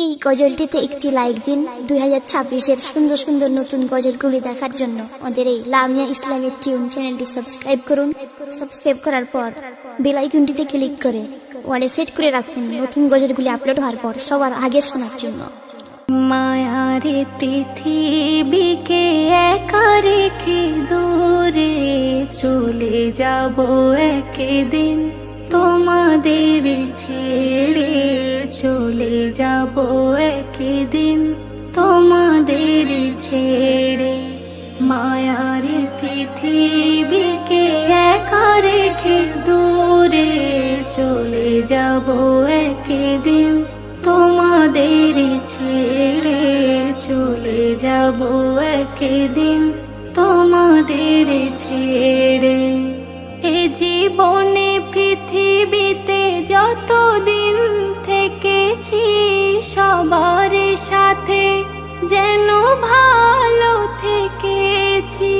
এই গজলটিতে একটি লাইক দিন। 2026-এর সুন্দর সুন্দর নতুন গজলগুলি দেখার জন্য আমাদের এই লামিয়া ইসলামিক টিউন চ্যানেলটি সাবস্ক্রাইব করুন। সাবস্ক্রাইব করার পর বেল আইকনটিতে ক্লিক করে ওয়ালে সেট করে রাখুন নতুন গজলগুলি আপলোড হওয়ার পর সবার আগে শোনার জন্য। মায়ারে পৃথিবীকে একা রেখে দূরে চলে যাব একদিন, তোমাদের ছেড়ে চলে যাব একদিন, তোমাদের ছেড়ে। মায়ারে পৃথিবীকে একা রেখে দূরে চলে যাব একদিন, তোমাদের ছেড়ে চলে যাব একদিন, তোমাদের ছেড়ে। এ জীবনে পৃথিবীতে যতদিন থেকেছি সবার সাথে যেন ভালো থেকেছি,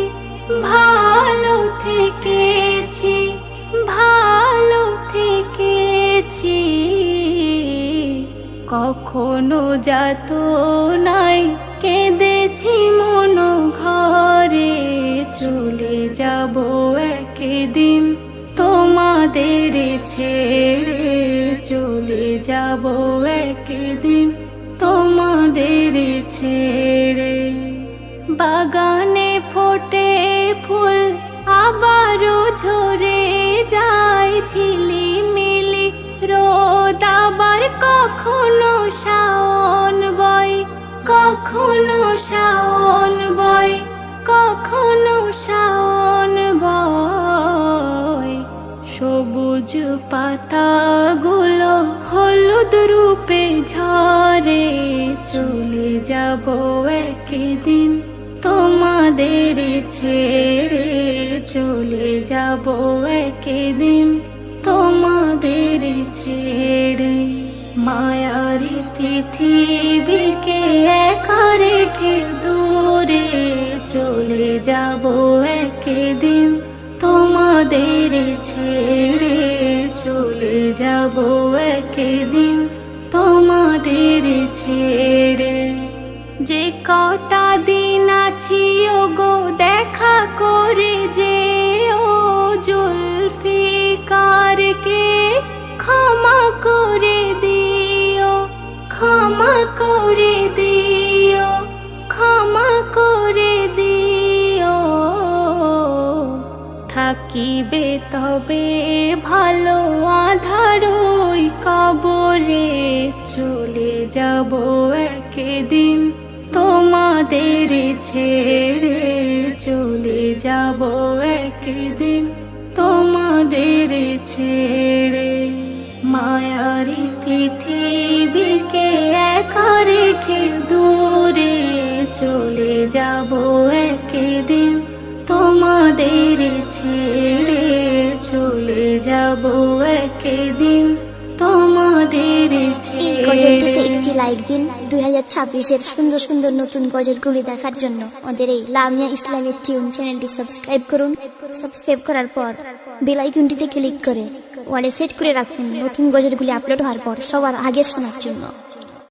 ভালো থেকেছি, ভালো থেকেছি। কখনো যাত নাই কেঁদেছি মন ঘরে, চলে যাব একদিন, তোমাদের ছেড়ে চলে যাব একদিন, তোমাদের ছেড়ে। বাগানে ফোটে ফুল আবারও ঝরে যায়, ঝিলিমিলি রোদ আবার কখনো শাওন বয়, কখনো শাওন বয়, কখনো শাওন বয়। সবুজ পাতাগুলো হলুদ রূপে ঝরে, চলে যাব একদিন, তোমাদের ছেড়ে চলে যাব একদিন, তোমাদের ছেড়ে। মায়ারি পৃথিবীকে একা রেখে দূরে চলে যাব একদিন, তোমাদের ছেড়ে চলে যাব একদিন, তোমাদের ছেড়ে। যে কটা দিন আছি ওগো দেখা করে যে ও জুলফিকারকে ক্ষমা করে দিও, ক্ষমা করে দিও, ক্ষমা করে দিও। থাকিবে তবে ভালো আঁধার ওই কবরে, চলে যাব একদিন, তোমাদের ছেড়ে চলে যাব একদিন, তোমাদের ছেড়ে। মায়ারি পৃথিবীকে একা রেখে দূরে চলে যাব একদিন, তোমাদের ছেড়ে চলে যাব একদিন, তোমাদের এই গজলটিতে একটি লাইক দিন। 2026-এর সুন্দর সুন্দর নতুন গজলগুলি দেখার জন্য আমাদের এই লামিয়া ইসলামিক টিউন চ্যানেলটি সাবস্ক্রাইব করুন। সাবস্ক্রাইব করার পর বেল আইকনটিতে ক্লিক করে ওয়ালে সেট করে রাখুন নতুন গজলগুলি আপলোড হওয়ার পর সবার আগে শোনার জন্য।